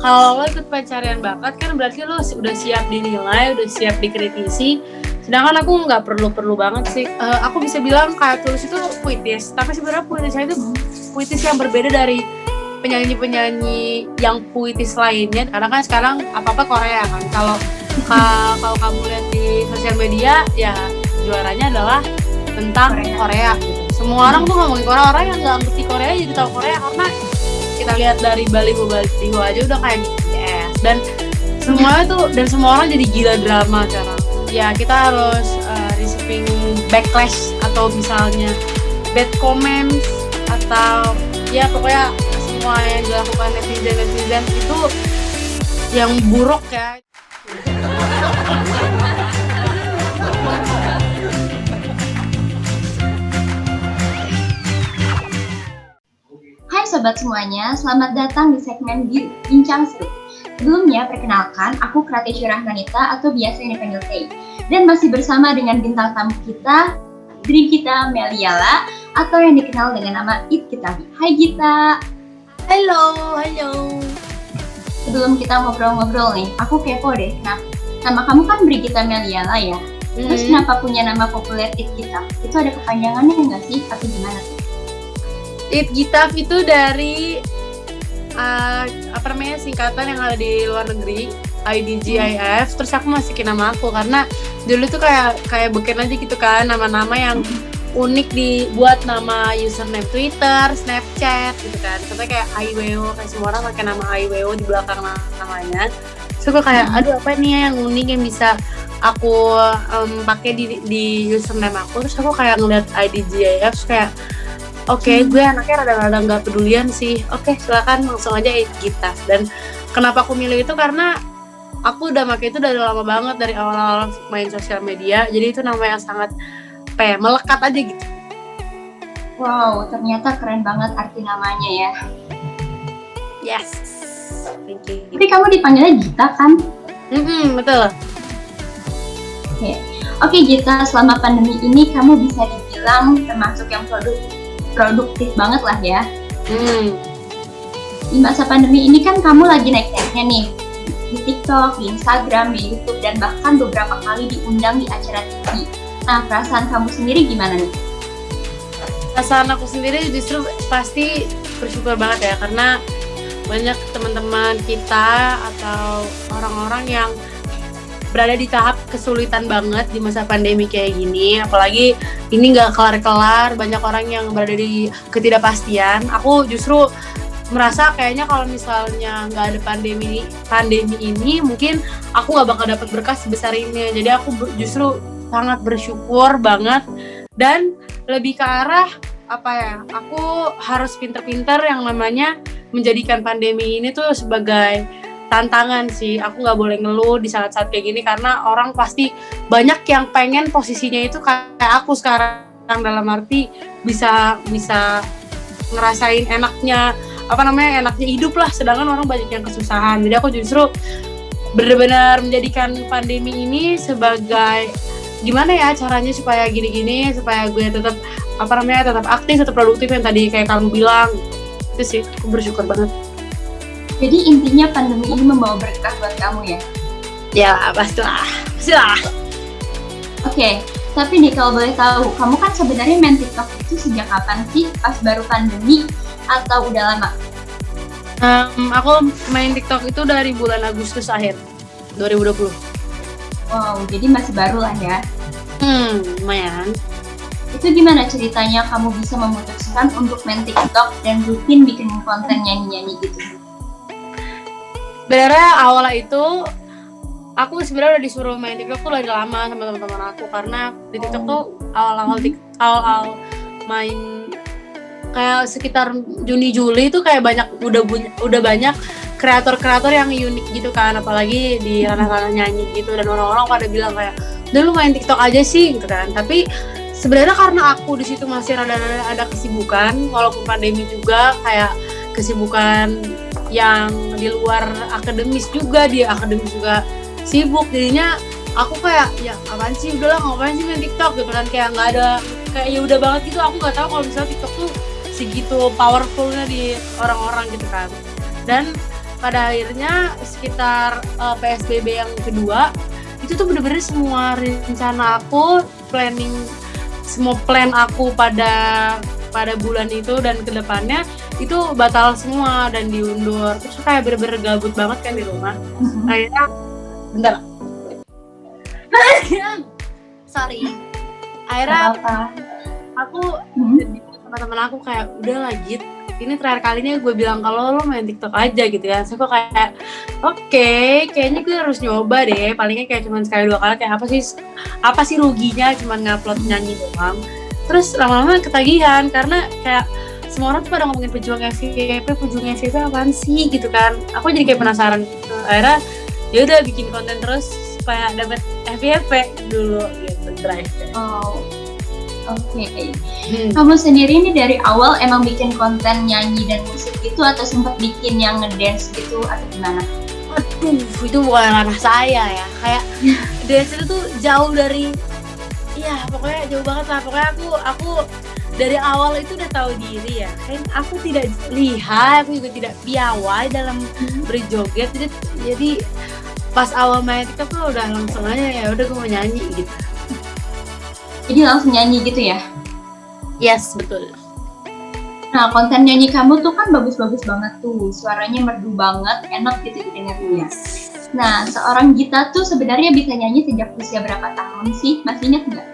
kalau lo ikut pencarian bakat kan berarti lo udah siap dinilai, udah siap dikritisi. Sedangkan aku nggak perlu banget sih. Aku bisa bilang kayak Tulus itu puitis, tapi sebenarnya puitisnya itu puitis yang berbeda dari penyanyi-penyanyi yang puitis lainnya. Karena kan sekarang apa-apa Korea kan. Kalau kamu lihat di sosial media ya juaranya adalah tentang Korea gitu. Semua orang tuh ngomongin Korea, orang yang nggak ngerti Korea jadi tahu Korea karena kita lihat dari baliho aja udah kayak yes. Dan semua orang jadi gila drama sekarang. Ya kita harus receiving backlash atau misalnya bad comments atau ya pokoknya semua yang dilakukan netizen itu yang buruk ya. Hai sobat semuanya, selamat datang di segmen Bincang Seru. Sebelumnya, perkenalkan, aku Kratisya Rahmanita atau biasa yang dipanggil Tei. Dan masih bersama dengan bintang tamu kita, Dri Gita Meliala, atau yang dikenal dengan nama It Gita. Hai Gita. Halo. Sebelum kita ngobrol-ngobrol nih, aku kepo deh. Nah, nama kamu kan Brigita Meliala ya? Terus kenapa punya nama populer It Gita? Itu ada kepanjangannya nggak sih? Atau gimana tuh? It Gita itu dari singkatan yang ada di luar negeri, IDGIF. Terus aku masukin nama aku karena dulu tuh kayak beken aja gitu kan, nama-nama yang unik dibuat nama username Twitter, Snapchat gitu kan. Contohnya kayak Aiweo, kayak semua orang pakai nama Aiweo di belakang namanya. So gue kayak aduh apa nih yang unik yang bisa aku pakai di username aku. Terus aku kayak ngeliat IDGIF terus kayak Oke, gue anaknya rada-rada nggak pedulian sih. Oke, silakan langsung aja It Gita. Dan kenapa aku milih itu karena aku udah pakai itu dari lama banget, dari awal-awal main sosial media. Jadi itu nama yang sangat melekat aja gitu. Wow, ternyata keren banget arti namanya ya. Yes, thank you. Tapi kamu dipanggilnya Gita kan? Betul. Oke Gita, selama pandemi ini kamu bisa dibilang termasuk yang produktif banget lah ya. Di masa pandemi ini kan kamu lagi naik-naiknya nih di TikTok, di Instagram, di YouTube, dan bahkan beberapa kali diundang di acara TV. Nah, perasaan kamu sendiri gimana nih? Perasaan aku sendiri justru pasti bersyukur banget ya, karena banyak teman-teman kita atau orang-orang yang berada di tahap kesulitan banget di masa pandemi kayak gini. Apalagi ini nggak kelar-kelar, banyak orang yang berada di ketidakpastian. Aku justru merasa kayaknya kalau misalnya nggak ada pandemi ini mungkin aku nggak bakal dapat berkah sebesar ini. Jadi aku justru sangat bersyukur banget dan lebih ke arah aku harus pinter-pinter yang namanya menjadikan pandemi ini tuh sebagai tantangan sih. Aku nggak boleh ngeluh di saat-saat kayak gini karena orang pasti banyak yang pengen posisinya itu kayak aku sekarang, dalam arti bisa ngerasain enaknya hidup lah, sedangkan orang banyak yang kesusahan. Jadi aku justru benar-benar menjadikan pandemi ini sebagai gimana ya caranya supaya gini-gini, supaya gue tetap aktif, tetap produktif yang tadi kayak kamu bilang. Itu sih, aku bersyukur banget. Jadi intinya pandemi ini membawa berkah buat kamu ya? Ya, pastilah. Oke, tapi nih kalau boleh tahu, kamu kan sebenarnya main TikTok itu sejak kapan sih? Pas baru pandemi atau udah lama? Aku main TikTok itu dari bulan Agustus akhir 2020. Wow, jadi masih baru lah ya? Lumayan. Itu gimana ceritanya kamu bisa memutuskan untuk main TikTok dan rutin bikin konten nyanyi-nyanyi gitu? Sebenarnya awalnya itu aku sebenarnya udah disuruh main TikTok tuh lagi lama sama teman-teman aku, karena di TikTok tuh awal main kayak sekitar Juni-Juli itu kayak udah banyak kreator-kreator yang unik gitu kan, apalagi di ranah-ranah nyanyi gitu, dan orang-orang pada bilang kayak udah lu main TikTok aja sih gitu kan. Tapi sebenarnya karena aku di situ masih ada kesibukan, walaupun pandemi juga kayak kesibukan yang di luar akademis juga, di akademis juga sibuk, jadinya aku kayak ya apaan sih, udahlah ngapain sih main TikTok gitu kan, kayak nggak ada, kayak ya udah banget gitu. Aku nggak tahu kalau misalnya TikTok tuh segitu powerfulnya di orang-orang gitu kan. Dan pada akhirnya sekitar PSBB yang kedua itu tuh bener-bener semua rencana aku, semua plan aku pada bulan itu dan kedepannya itu batal semua dan diundur. Terus kayak bener-bener gabut banget kan di rumah. Akhirnya bentar. Sorry. Akhirnya aku sama temen aku kayak udah lanjut. Ini terakhir kalinya gue bilang kalau lo main TikTok aja gitu ya. So gue kayak oke, kayaknya gue harus nyoba deh. Palingnya kayak cuma sekali 2 kali, kayak apa sih ruginya cuma ngupload nyanyi doang. Terus lama-lama ketagihan karena kayak semua orang tuh pada ngomongin pejuang FYP apaan sih gitu kan. Aku jadi kayak penasaran gitu. Akhirnya ya udah bikin konten terus supaya dapet FYP dulu gitu, drive. Oke. Kamu sendiri ini dari awal emang bikin konten nyanyi dan musik itu atau sempat bikin yang ngedance gitu atau gimana? Aduh, itu bukan ranah saya ya. Kayak dance itu tuh jauh dari, iya pokoknya jauh banget lah. Pokoknya aku dari awal itu udah tahu diri ya. Kan aku tidak lihat, aku juga tidak piawai dalam berjoget. Jadi pas awal main TikTok tuh udah langsung aja ya udah gue mau nyanyi gitu. Jadi langsung nyanyi gitu ya? Yes, betul. Nah, konten nyanyi kamu tuh kan bagus-bagus banget tuh. Suaranya merdu banget, enak gitu didengarnya. Nah, seorang Gita tuh sebenarnya bisa nyanyi sejak usia berapa tahun sih? Masih ingat nggak?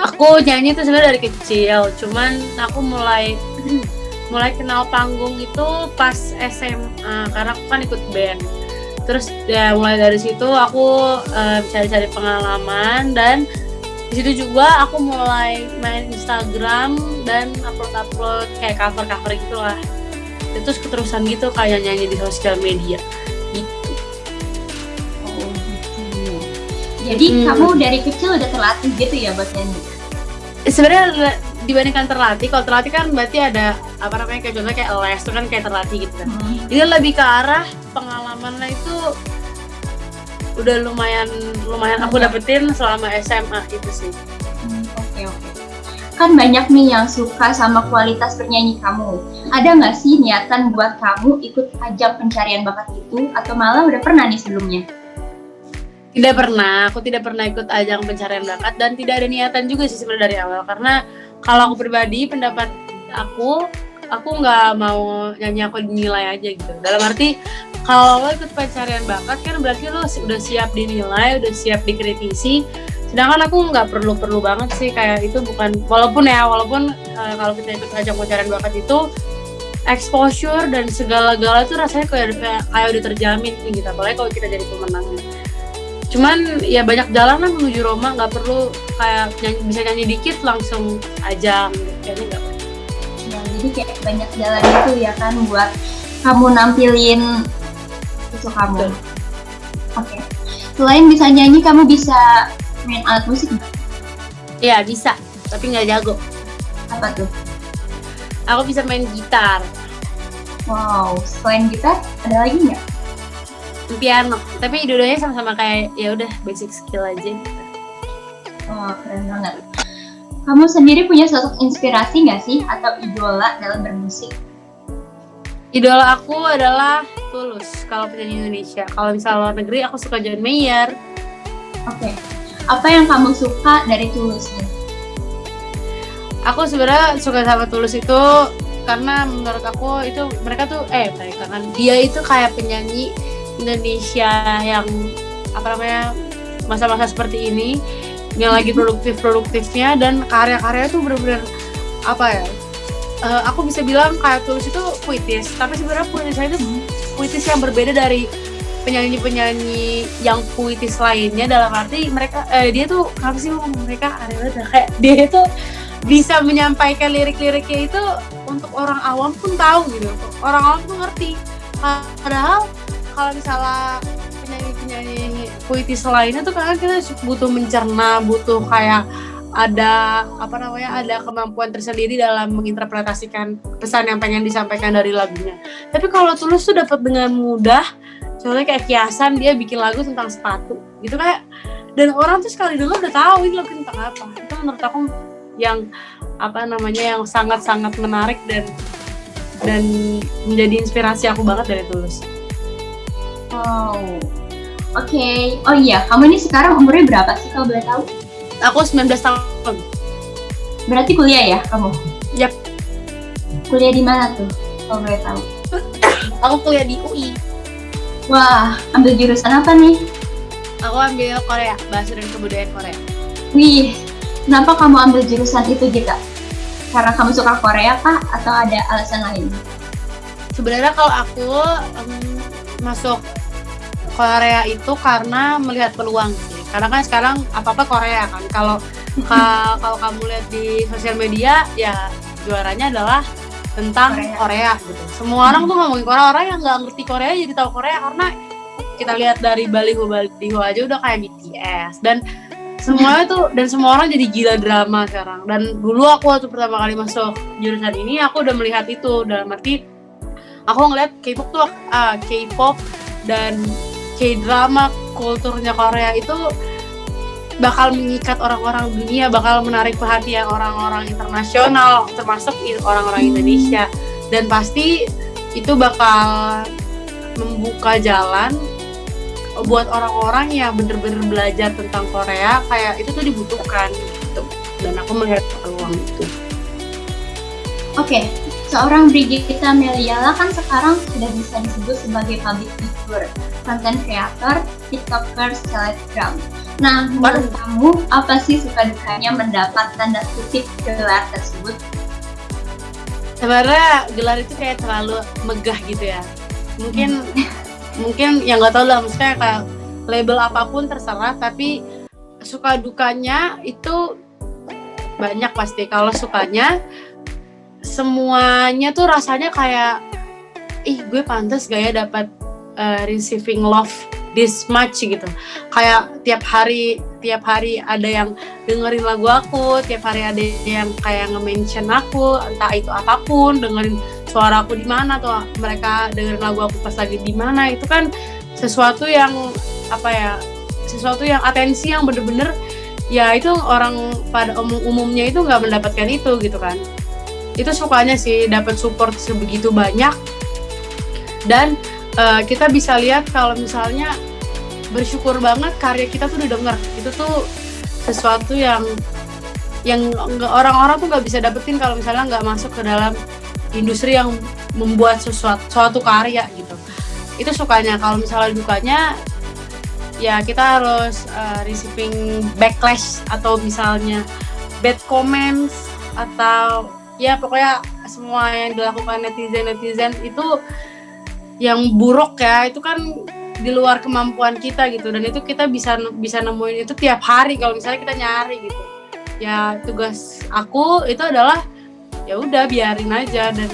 Aku nyanyi tuh sebenarnya dari kecil. Cuman aku mulai kenal panggung itu pas SMA karena aku kan ikut band. Terus ya mulai dari situ aku cari-cari pengalaman dan di situ juga aku mulai main Instagram dan upload kayak cover gitu lah. Terus keterusan gitu kayak nyanyi di sosial media gitu. Jadi kamu dari kecil udah terlatih gitu ya buat nyanyi? Sebenarnya dibandingkan terlatih, kalau terlatih kan berarti ada kayak contohnya kayak les itu kan kayak terlatih gitu kan. Jadi lebih ke arah pengalamannya itu udah lumayan aku dapetin selama SMA itu sih. Oke. Kan banyak nih yang suka sama kualitas bernyanyi kamu. Ada nggak sih niatan buat kamu ikut ajang pencarian bakat itu atau malah udah pernah nih sebelumnya? Tidak pernah, aku tidak pernah ikut ajang pencarian bakat dan tidak ada niatan juga sih sebenarnya dari awal karena kalau aku pribadi pendapat aku nggak mau nyanyi aku dinilai aja gitu. Dalam arti kalau lo ikut pencarian bakat kan berarti lo udah siap dinilai, udah siap dikritisi. Sedangkan aku nggak perlu banget sih kayak itu bukan walaupun kalau kita ikut ajang pencarian bakat itu exposure dan segala-gala itu rasanya kayak udah terjamin gitu. Apalagi kalau kita jadi pemenangnya. Cuman ya banyak jalan lah menuju Roma, nggak perlu kayak bisa nyanyi dikit langsung ajang gitu. Kayaknya nggak perlu. Ya, jadi kayak banyak jalan itu ya kan buat kamu nampilin itu kamu. Oke. Selain bisa nyanyi, kamu bisa main alat musik nggak? Iya bisa, tapi nggak jago. Apa tuh? Aku bisa main gitar. Wow, selain gitar ada lagi nggak? Piano, tapi dua-duanya sama-sama kayak ya udah basic skill aja. Oh, keren banget. Kamu sendiri punya sosok inspirasi nggak sih atau idola dalam bermusik? Idola aku adalah Tulus kalau penyanyi Indonesia. Kalau misalnya luar negeri aku suka John Mayer. Oke. Apa yang kamu suka dari Tulus nih? Aku sebenarnya suka sama Tulus itu karena menurut aku itu dia itu kayak penyanyi Indonesia yang masa-masa seperti ini yang lagi produktifnya dan karya-karya tuh benar-benar aku bisa bilang kayak Tulus itu puitis, tapi sebenarnya puitisnya itu puitis yang berbeda dari penyanyi-penyanyi yang puitis lainnya dalam arti dia tuh kayak dia itu bisa menyampaikan lirik-liriknya itu untuk orang awam pun tahu gitu, orang awam pun ngerti. Padahal kalau misalnya penyanyi puitis lainnya tuh kadang kita butuh mencerna, butuh kayak ada kemampuan tersendiri dalam menginterpretasikan pesan yang pengen disampaikan dari lagunya. Tapi kalau Tulus tuh dapat dengan mudah, contohnya kayak Kiasan dia bikin lagu tentang sepatu gitu kayak, dan orang tuh sekali denger udah tahu ini lagu tentang apa. Itu menurut aku yang yang sangat-sangat menarik dan dan menjadi inspirasi aku banget dari Tulus. Oh, oke. Oh iya, kamu ini sekarang umurnya berapa sih kalau boleh tahu? Aku 19 tahun. Berarti kuliah ya kamu? Yap. Kuliah di mana tuh kalau boleh tahu? Aku kuliah di UI. Wah, ambil jurusan apa nih? Aku ambil Korea, Bahasa dan Kebudayaan Korea. Wih, kenapa kamu ambil jurusan itu Gita? Karena kamu suka Korea kah? Atau ada alasan lain? Sebenarnya kalau aku masuk Korea itu karena melihat peluang sih. Karena kan sekarang apa-apa Korea kan. Kalau kamu lihat di sosial media ya juaranya adalah tentang Korea gitu. Semua orang tuh ngomongin Korea, orang yang nggak ngerti Korea jadi tahu Korea karena kita lihat dari baliho aja udah kayak BTS dan semuanya tuh dan semua orang jadi gila drama sekarang. Dan dulu aku waktu pertama kali masuk jurusan ini aku udah melihat itu dalam arti aku ngeliat K-pop tuh K-pop dan K-drama kulturnya Korea itu bakal mengikat orang-orang dunia, bakal menarik perhatian orang-orang internasional termasuk orang-orang Indonesia dan pasti itu bakal membuka jalan buat orang-orang yang bener-bener belajar tentang Korea kayak itu tuh dibutuhkan gitu. Dan aku melihat peluang itu. Oke, seorang Brigitta Meliala kan sekarang sudah bisa disebut sebagai public figure, content creator, tiktoker, selebgram. Nah, menurut kamu apa sih suka dukanya mendapat tanda kutip gelar tersebut? Sebenarnya gelar itu kayak terlalu megah gitu ya. Mungkin yang nggak tahu lah, maksudnya kayak label apapun terserah, tapi suka dukanya itu banyak pasti. Kalau sukanya semuanya tuh rasanya kayak gue pantas gak ya dapat receiving love this much gitu. Kayak tiap hari ada yang dengerin lagu aku, tiap hari ada yang kayak nge-mention aku, entah itu apapun, dengerin suara aku di mana atau mereka dengerin lagu aku pas lagi di mana, itu kan sesuatu yang atensi yang bener-bener ya itu orang pada umumnya itu nggak mendapatkan itu gitu kan. Itu sukanya sih dapat support sebegitu banyak dan kita bisa lihat kalau misalnya bersyukur banget karya kita tuh didengar. Itu tuh sesuatu yang orang-orang tuh nggak bisa dapetin kalau misalnya nggak masuk ke dalam industri yang membuat suatu karya gitu. Itu sukanya. Kalau misalnya dukanya ya kita harus receiving backlash atau misalnya bad comments atau ya pokoknya semua yang dilakukan netizen itu yang buruk ya, itu kan di luar kemampuan kita gitu. Dan itu kita bisa nemuin itu tiap hari kalau misalnya kita nyari gitu. Ya tugas aku itu adalah ya udah biarin aja dan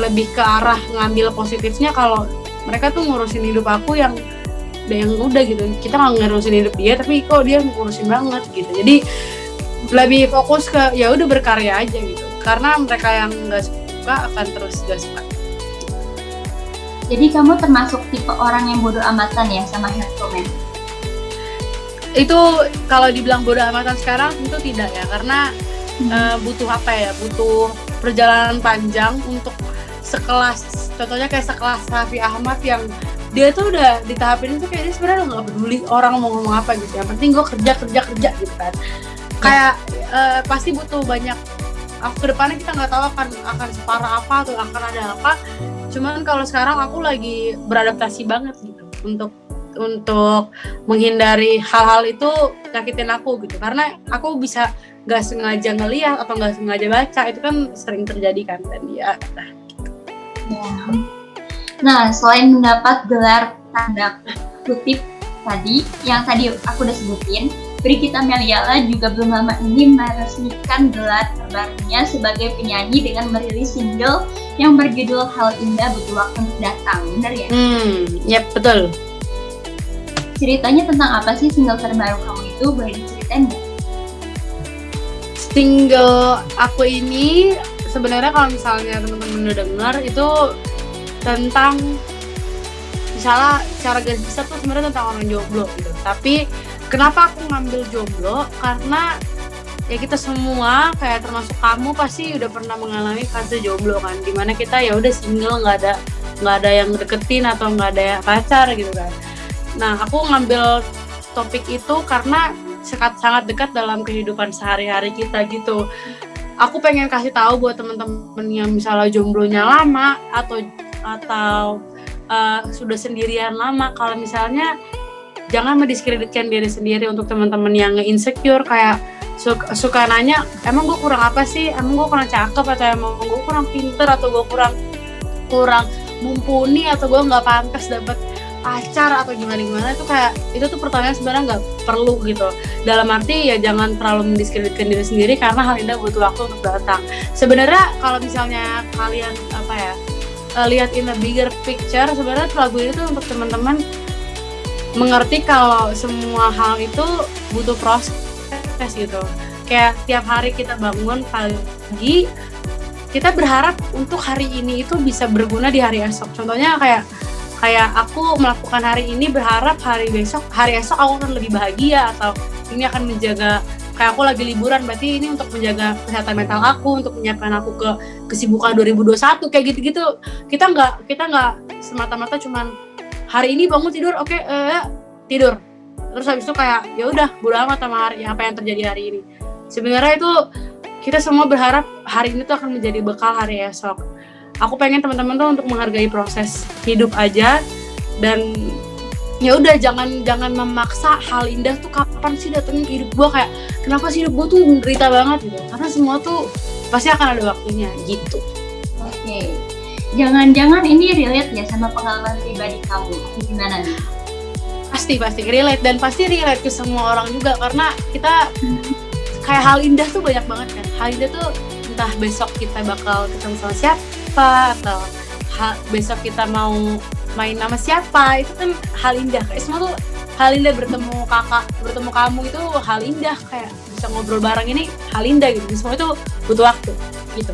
lebih ke arah ngambil positifnya. Kalau mereka tuh ngurusin hidup aku yang udah gitu, kita nggak ngurusin hidup dia tapi kok dia ngurusin banget gitu. Jadi lebih fokus ke ya udah berkarya aja gitu, karena mereka yang nggak suka akan terus gak suka. Jadi kamu termasuk tipe orang yang bodo amatan ya sama hate comment? Itu kalau dibilang bodo amatan sekarang tentu tidak ya, karena butuh perjalanan panjang untuk sekelas, contohnya kayak sekelas Raffi Ahmad yang dia tuh udah di tahap ini tuh kayaknya sebenarnya nggak peduli orang mau ngomong apa gitu, yang penting gue kerja gitu kan. Kayak pasti butuh banyak. Ke depannya kita nggak tahu akan separah apa atau akan ada apa. Cuman kalau sekarang aku lagi beradaptasi banget gitu untuk menghindari hal-hal itu nyakitin aku gitu, karena aku bisa nggak sengaja ngeliat atau nggak sengaja baca, itu kan sering terjadi kan. Dan ya. Nah, selain mendapat gelar tanda kutip tadi yang tadi aku udah sebutin, Brigitta Meliala juga belum lama ini meresmikan gelar terbarunya sebagai penyanyi dengan merilis single yang berjudul Hal Indah Butuh Waktu Untuk Datang, benar ya? Yep, betul. Ceritanya tentang apa sih single terbaru kamu itu? Boleh diceritain nggak? Single aku ini sebenarnya kalau misalnya teman-teman udah dengar itu tentang, misalnya secara garis besar tuh sebenarnya tentang orang jomblo gitu. Tapi kenapa aku ngambil jomblo? Karena ya kita semua kayak termasuk kamu pasti udah pernah mengalami fase jomblo kan, dimana kita ya udah single, nggak ada yang deketin atau nggak ada pacar gitu kan. Nah, aku ngambil topik itu karena sangat dekat dalam kehidupan sehari-hari kita gitu. Aku pengen kasih tahu buat teman-teman yang misalnya jomblonya lama atau sudah sendirian lama, kalau misalnya jangan mendiskreditkan diri sendiri. Untuk teman-teman yang insecure kayak suka nanya, emang gue kurang apa sih, emang gue kurang cakep, atau emang gue kurang pinter, atau gue kurang mumpuni, atau gue nggak pantas dapet pacar atau gimana, itu tuh pertanyaan sebenarnya nggak perlu gitu. Dalam arti ya jangan terlalu mendiskreditkan diri sendiri, karena hal indah butuh waktu untuk datang. Sebenarnya kalau misalnya kalian lihat in a bigger picture, sebenarnya lagu ini tuh untuk teman-teman mengerti kalau semua hal itu butuh proses gitu. Kayak tiap hari kita bangun pagi, kita berharap untuk hari ini itu bisa berguna di hari esok. Contohnya kayak aku melakukan hari ini berharap hari esok aku akan lebih bahagia, atau ini akan menjaga, kayak aku lagi liburan berarti ini untuk menjaga kesehatan mental aku, untuk menyiapkan aku ke kesibukan 2021 kayak gitu-gitu. Kita nggak semata-mata cuman hari ini bangun tidur tidur, terus habis itu kayak ya udah bodo amat sama hari apa yang terjadi hari ini. Sebenarnya itu kita semua berharap hari ini tuh akan menjadi bekal hari esok. Aku pengen teman-teman tuh untuk menghargai proses hidup aja, dan ya udah jangan memaksa hal indah tuh kapan sih datengin ke hidup gue, kayak kenapa sih hidup gue tuh menderita banget gitu, karena semua tuh pasti akan ada waktunya gitu. Oke. Jangan-jangan ini relate ya sama pengalaman pribadi kamu, gimana nih? Pasti relate, dan pasti relate ke semua orang juga, karena kita kayak hal indah tuh banyak banget kan. Hal indah tuh entah besok kita bakal ketemu sama siapa, atau besok kita mau main sama siapa, itu kan hal indah. Kayak semua tuh hal indah, bertemu kamu itu hal indah, kayak bisa ngobrol bareng ini hal indah gitu. Semua itu butuh waktu gitu.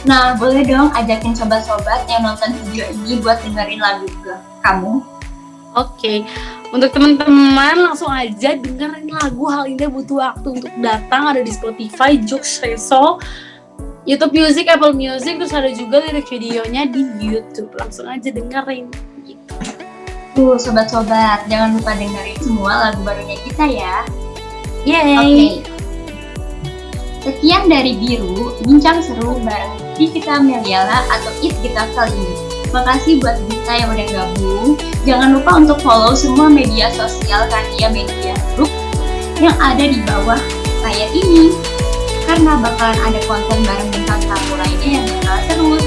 Nah, boleh dong ajakin sobat-sobat yang nonton video ini buat dengerin lagu ke kamu. Oke. Untuk teman-teman langsung aja dengerin lagu Hal Indah Butuh Waktu Untuk Datang, ada di Spotify, Joox, Reso, YouTube Music, Apple Music, terus ada juga lirik videonya di YouTube. Langsung aja dengerin gitu. Tuh sobat-sobat, jangan lupa dengerin semua lagu barunya kita ya. Yeay. Oke. Sekian dari Biru, bincang seru bareng Gita Meliala atau It Gita kali ini. Makasih buat Gita yang udah gabung. Jangan lupa untuk follow semua media sosial Karya Media Group yang ada di bawah layar ini, karena bakalan ada konten bareng bintang tamu lainnya yang bakal seru.